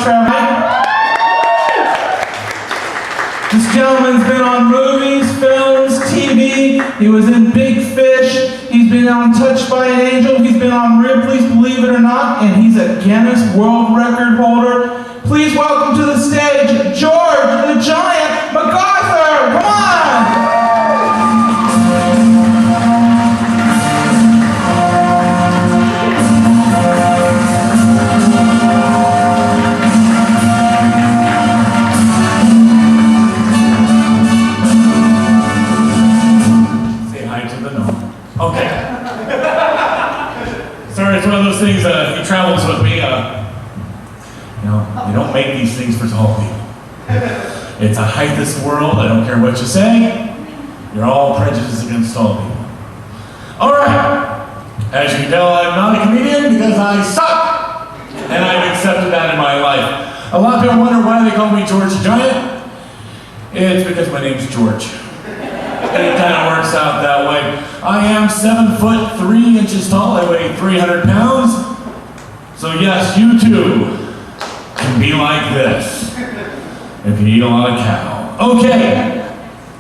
traveling. This gentleman's been on movies, films, TV. He was in Big Fish. He's been on Touched by an Angel. He's been on Ripley's Believe It or Not, and he's a Guinness World Record holder. Please welcome to the stage, George the Giant MacArthur. Come on! Okay. Sorry, it's one of those things, he travels with me. You know, we don't make these things for tall people. It's a heightless world, I don't care what you say. You're all prejudiced against tall people. Alright. As you can tell, I'm not a comedian because I suck. And I've accepted that in my life. A lot of people wonder why they call me George the Giant. It's because my name's George. It kind of works out that way. I am 7 foot 3 inches tall. I weigh 300 pounds. So yes, you too can be like this if you eat a lot of cow. Okay,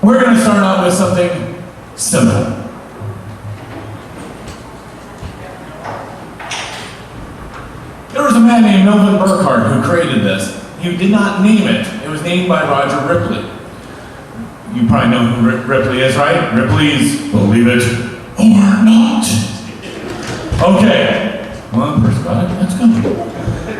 we're going to start out with something simple. There was a man named Melvin Burkhart who created this. He did not name it. It was named by Roger Ripley. You probably know who Ripley is, right? Ripley's Believe It or Not. Okay. One person got it. That's good.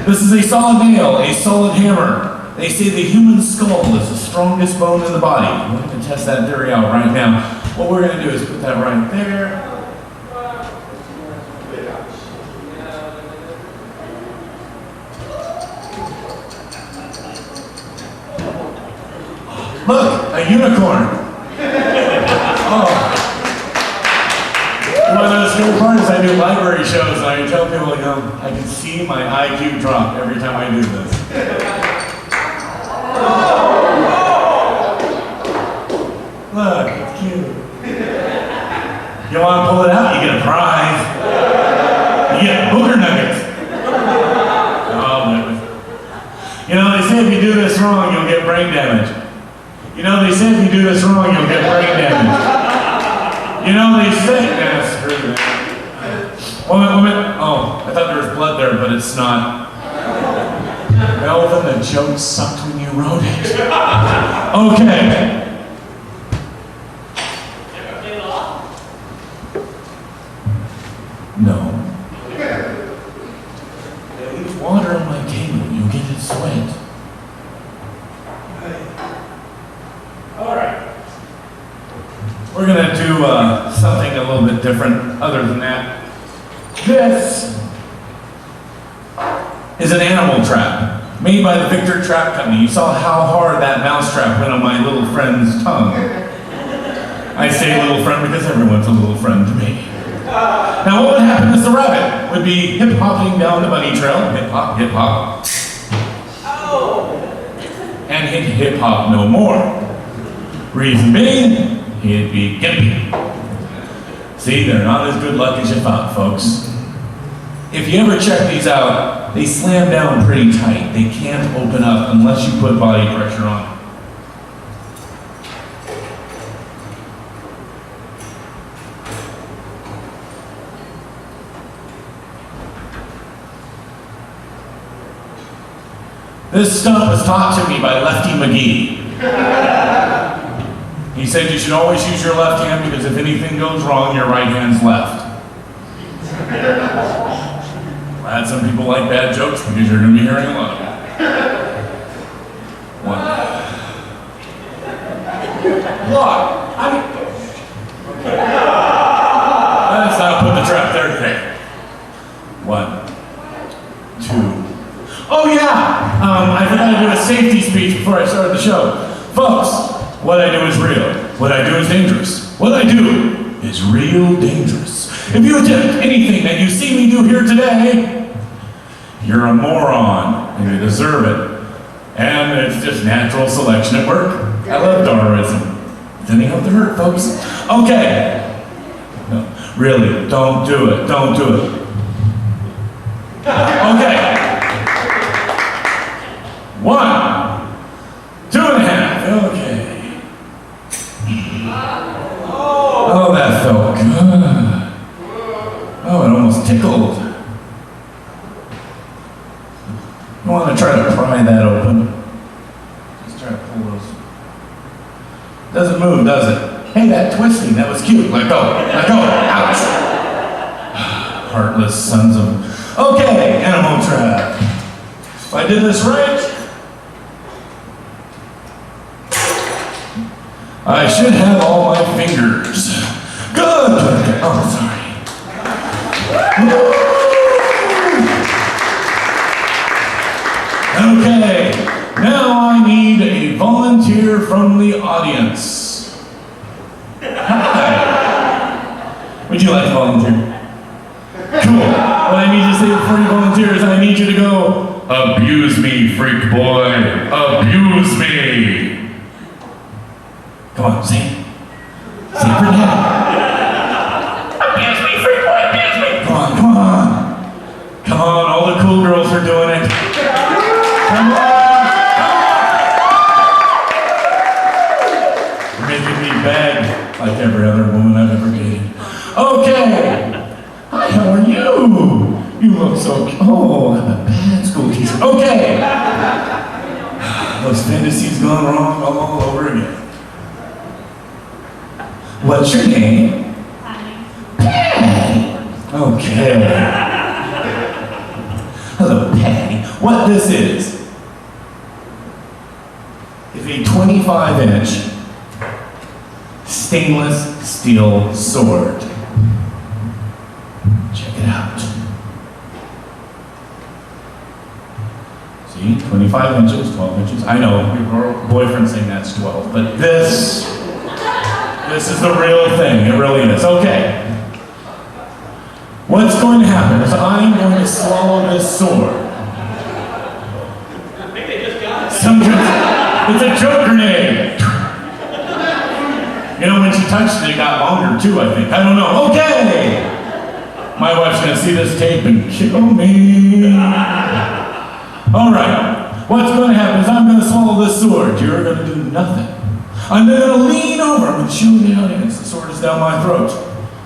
This is a solid nail, a solid hammer. They say the human skull is the strongest bone in the body. I'm going to test that theory out right now. What we're going to do is put that right there. Look, a unicorn. Oh. One of those good parts is I do library shows and I tell people, you know, I can see my IQ drop every time I do this. Look, it's cute. You want to pull it out, you get a prize. You get booger nuggets. Oh, you know, they say if you do this wrong, you'll get brain damage. You know, they say if you do this wrong, you'll get brain damage. You know, they say, screw that. Woman. Oh, I thought there was blood there, but it's not. Melvin, the joke sucked when you wrote it. Okay. No. Leave water on my table, you'll get it sweat. Alright. We're going to do something a little bit different other than that. This is an animal trap made by the Victor Trap Company. You saw how hard that mouse trap went on my little friend's tongue. I say little friend because everyone's a little friend to me. Now what would happen is the rabbit would be hip-hopping down the bunny trail. Hip-hop, hip-hop. Oh. And he'd hip-hop no more. Reason being, he'd be gimpy. See, they're not as good luck as you thought, folks. If you ever check these out, they slam down pretty tight. They can't open up unless you put body pressure on. This stunt was taught to me by Lefty McGee. He said you should always use your left hand because if anything goes wrong, your right hand's left. Glad some people like bad jokes because you're going to be hearing a lot of them. One. What? Let's not put the trap there today. 1, 2. Oh yeah! I forgot to do a safety speech before I started the show. Folks, what I do is real. What I do is dangerous. What I do is real dangerous. If you attempt anything that you see me do here today, you're a moron and you deserve it. And it's just natural selection at work. I love Darwinism. It's anything out to hurt, folks. Okay. No, really, don't do it. Don't do it. Okay. 1, 2.5. Okay. Oh, that felt good. Oh, it almost tickled. You want to try to pry that open? Just try to pull those. Doesn't move, does it? Hey, that twisting, that was cute. Let go, let go. Ouch. Heartless sons of... Okay, animal trap. If I did this right, I should have all my fingers. Good. Oh, sorry. Okay, now I need a volunteer from the audience. Hi. Would you like to volunteer? Cool. What I need you to say before you volunteer is I need you to go, abuse me, freak boy. Abuse me. Come on, say it. Say it for Dad. Abuse me, freak boy, abuse me. Come on, come on. Come on, all the cool girls are doing it. Come on. You're making me beg like every other woman I've ever dated. Okay. Hi, how are you? You look so cute. Oh, I'm a bad school teacher. Okay. Those fantasies gone wrong all over again. What's your name? Patty. Okay. Hello, Patty. What this is a 25-inch stainless steel sword. Check it out. See, 25 inches, 12 inches. I know, your boyfriend's saying that's 12, but this is the real thing. It really is. Okay. What's going to happen is I'm going to swallow this sword. It's a joke grenade. You know, when she touched it, it got longer too, I think. I don't know. Okay! My wife's gonna see this tape and kill me. Alright. What's gonna happen is I'm gonna swallow this sword. You're gonna do nothing. I'm then gonna lean over. I'm gonna show the audience. The sword is down my throat.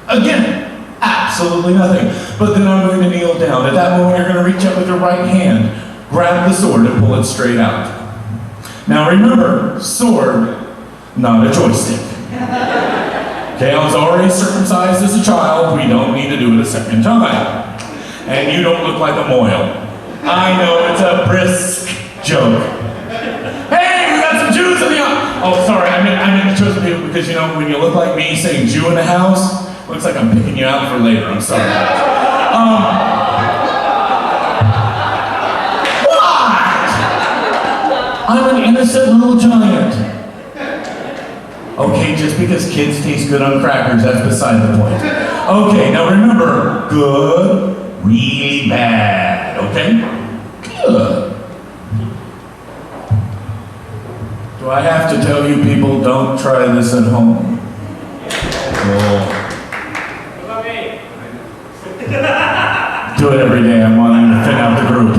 Again, absolutely nothing. But then I'm going to kneel down. At that moment, you're gonna reach up with your right hand, grab the sword, and pull it straight out. Now remember, sword, not a joystick. Okay, I was already circumcised as a child. We don't need to do it a second time. And you don't look like a moil. I know it's a brisk joke. Hey, we got some Jews in the house. Oh, sorry, I meant the chosen people because, you know, when you look like me saying Jew in a house, looks like I'm picking you out for later. I'm sorry. I'm an innocent little giant. Okay, just because kids taste good on crackers, that's beside the point. Okay, now remember, good, really bad, okay? Good. Do I have to tell you people don't try this at home? Oh. Do it every day, I'm wanting to thin out the group.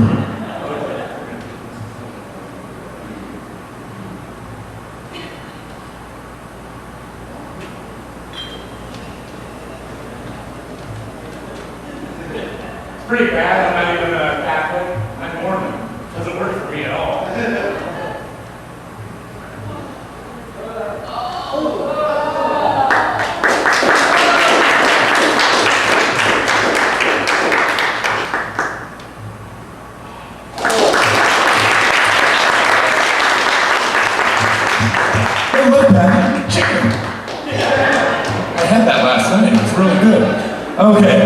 Pretty bad. I'm not even a Catholic. I'm Mormon. Doesn't work for me at all. Hey, look, Pat. Chicken. I had that last night. It's really good. Okay.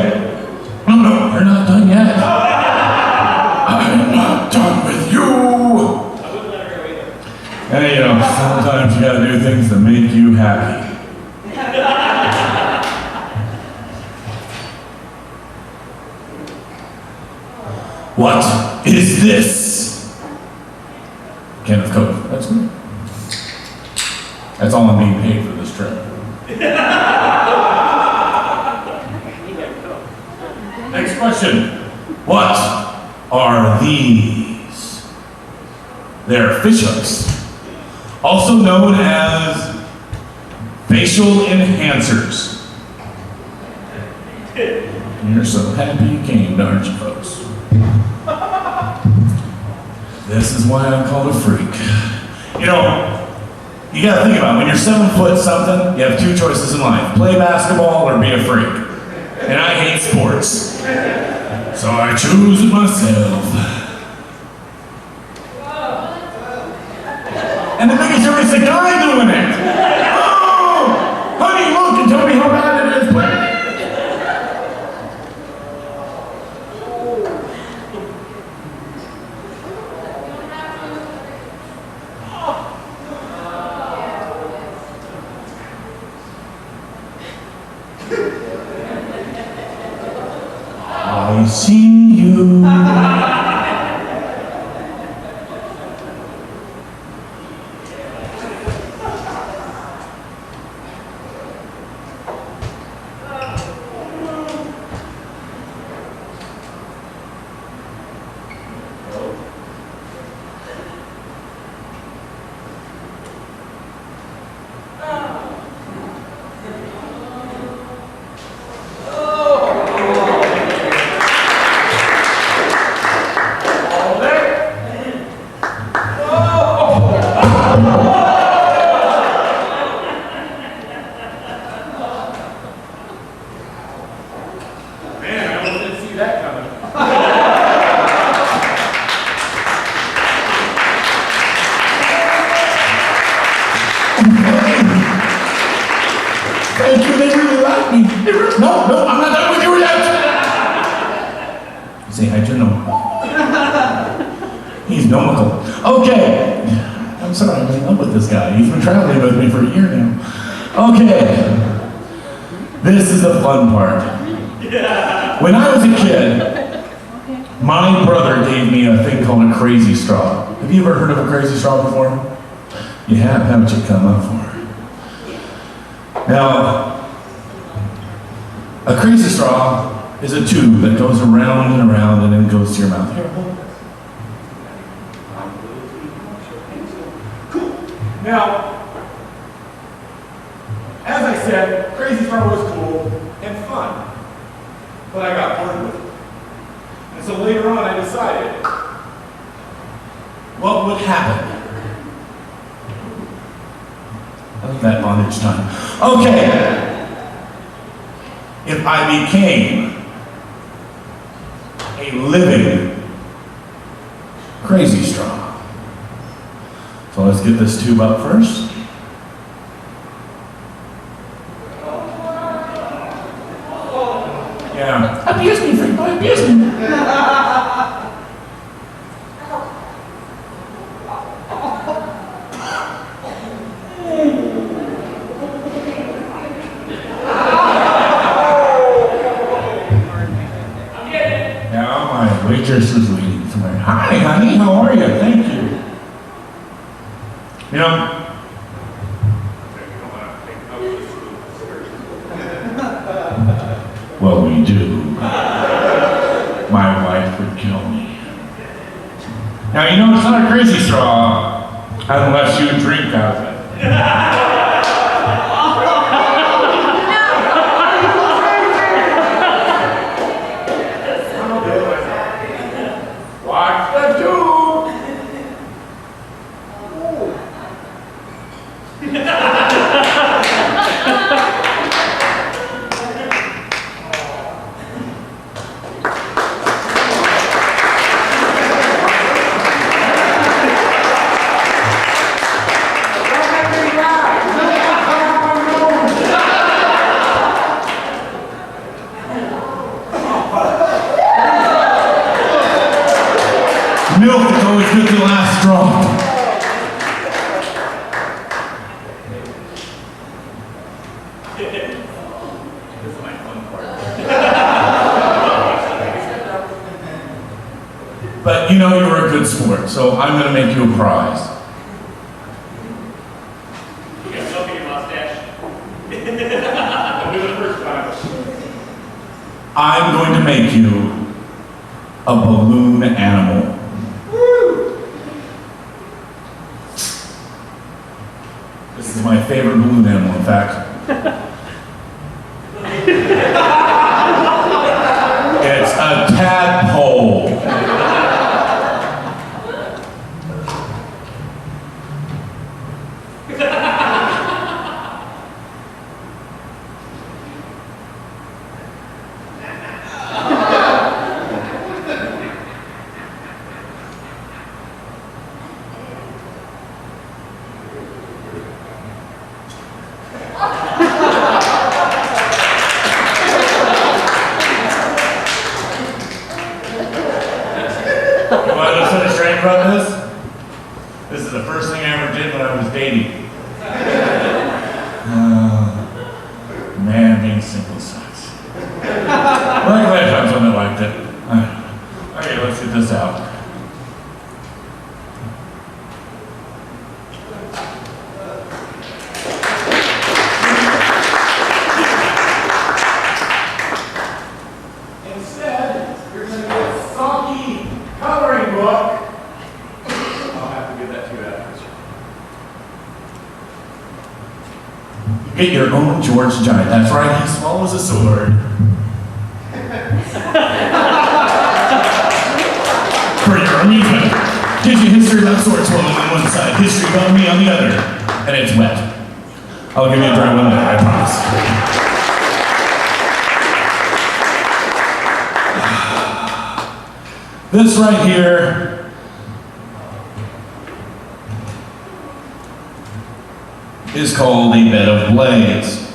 No, you're not done yet. I'm not done with you. Hey, you know, sometimes you gotta do things that make you happy. What is this? Kenneth Coke. That's good. That's all I'm being paid for this trip. Next question. What are these? They're fish hooks, also known as facial enhancers. You're so happy you came, aren't you, folks? This is why I'm called a freak. You know, you gotta think about it. When you're 7 foot something, you have 2 choices in life. Play basketball or be a freak. And I hate sports. So I choose myself. And the biggest joke is the guy doing it. Oh, honey, look and tell me how bad it is. Play. I see you. Thank you, they really like me. No, I'm not done with you yet. Say hi to Nomical. He's Nomical. Okay. I'm sorry, I'm in love with this guy. He's been traveling with me for a year now. Okay. This is the fun part. When I was a kid, my brother gave me a thing called a crazy straw. Have you ever heard of a crazy straw before? You have, haven't you? Come up for it. Now, a crazy straw is a tube that goes around and around and then goes to your mouth. Here, hold it. Cool. Now, as I said, crazy straw was cool and fun, but I got bored with it. And so later on, I decided what would happen. I like that bondage time. Okay. If I became a living crazy straw. So let's get this tube up first. Yeah. Abuse me, freak boy, abuse me. Waitress was leading somewhere. Hi, honey, how are you? Thank you. You know, well, we do. My wife would kill me. Now, you know, it's not a crazy straw unless you drink out of it. Milk is always good to the last straw. This is my fun part. But you know you were a good sport, so I'm going to make you a prize. You got something in your mustache? I'll do the first time. I'm going to make you a balloon animal. favorite balloon animal, in fact. It's a tadpole. This is the first thing I ever did when I was dating. Man, being single sucks. Well, I'm glad I found someone that liked it. Okay, let's get this out. Instead, you're going to get a soggy coloring book. Get your own George Giant. That's right, he swallows a sword. For your amusement, gives you history about sword swallowing on one side, history about me on the other, and it's wet. I'll give you a dry one later, I promise. This right here is called a bed of blades.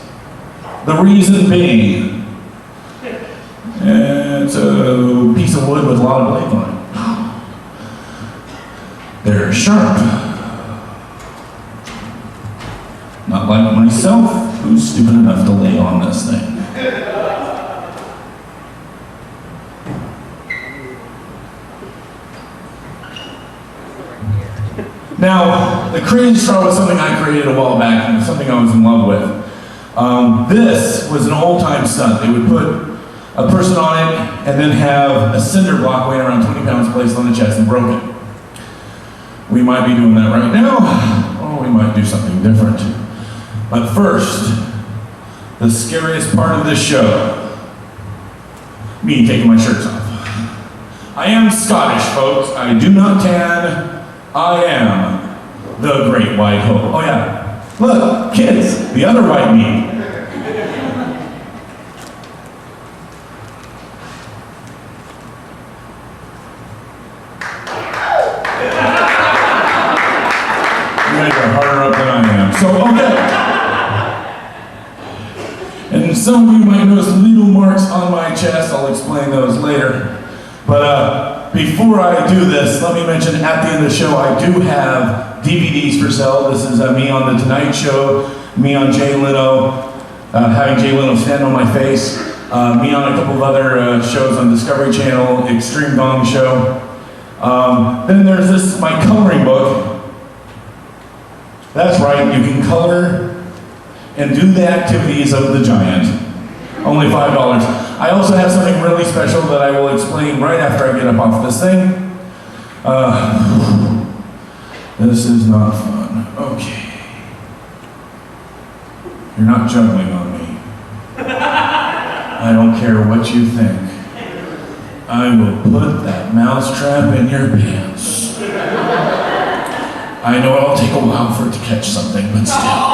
The reason being, it's a piece of wood with a lot of blades on it. They're sharp. Not like myself, who's stupid enough to lay on this thing. Now, the crazy straw was something I created a while back, and something I was in love with. This was an old-time stunt. They would put a person on it, and then have a cinder block weighing around 20 pounds placed on the chest and broken. We might be doing that right now, or we might do something different. But first, the scariest part of this show, me taking my shirts off. I am Scottish, folks. I do not tan. I am the Great White Hope. Oh yeah, look, kids, the other white meat. You guys are harder up than I am. So, okay. And some of you might notice little marks on my chest. I'll explain those later. But before I do this, let me mention at the end of the show, I do have DVDs for sale. This is me on The Tonight Show, me on Jay Leno, having Jay Leno stand on my face, me on a couple of other shows on Discovery Channel, Extreme Gong Show. Then there's this, my coloring book. That's right, you can color and do the activities of the giant. Only $5. I also have something really special that I will explain right after I get up off this thing. This is not fun. Okay. You're not juggling on me. I don't care what you think. I will put that mousetrap in your pants. I know it'll take a while for it to catch something, but still.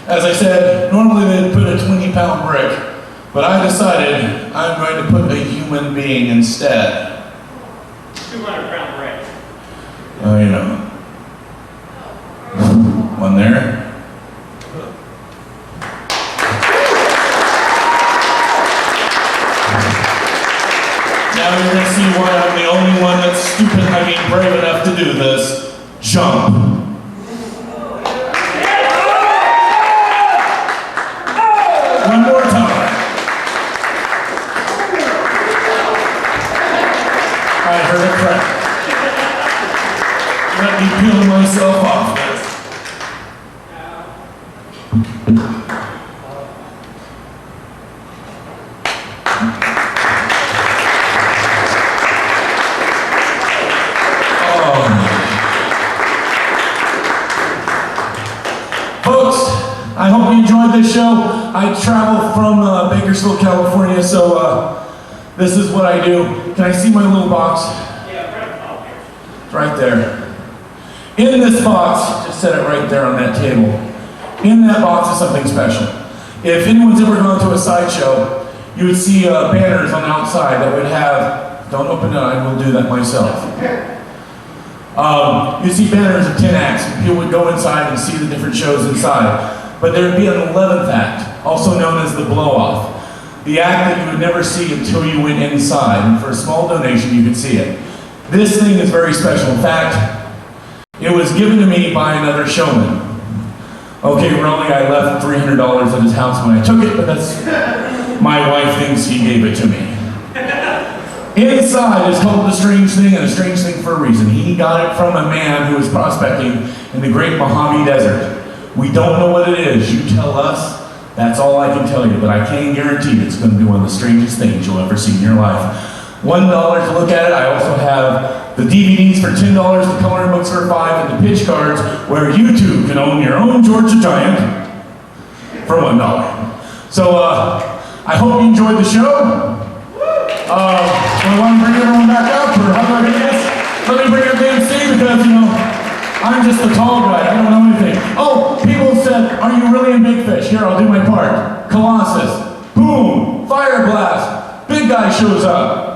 As I said, normally they'd put a 20-pound brick, but I decided I'm going to put a human being instead. 200-pound brick. You know. One there. Now you're going to see why I'm the only one that's stupid, I mean brave enough to do this. Jump. One more time. I heard a crack. Let me peel myself off this. with this show. I travel from Bakersfield, California, so this is what I do. Can I see my little box? Yeah, right here. It's right there. In this box, just set it right there on that table. In that box is something special. If anyone's ever gone to a sideshow, you would see banners on the outside that would have, don't open it, I will do that myself. You see banners of 10 acts. People would go inside and see the different shows inside. But there would be an 11th act, also known as the blow-off. The act that you would never see until you went inside. And for a small donation, you could see it. This thing is very special. In fact, it was given to me by another showman. Okay, really, I left $300 at his house when I took it, but that's, my wife thinks he gave it to me. Inside is called The Strange Thing, and a strange thing for a reason. He got it from a man who was prospecting in the great Mojave Desert. We don't know what it is. You tell us. That's all I can tell you, but I can guarantee it's going to be one of the strangest things you'll ever see in your life. $1 to look at it. I also have the DVDs for $10, the coloring books for $5, and the pitch cards where you too can own your own Georgia Giant for $1. So I hope you enjoyed the show. I want to bring everyone back up, or how do I do this? Let me bring up the MC because, you know, I'm just a tall guy. I don't know anything. Oh, people said, are you really in Big Fish? Here, I'll do my part. Colossus. Boom. Fire blast. Big guy shows up.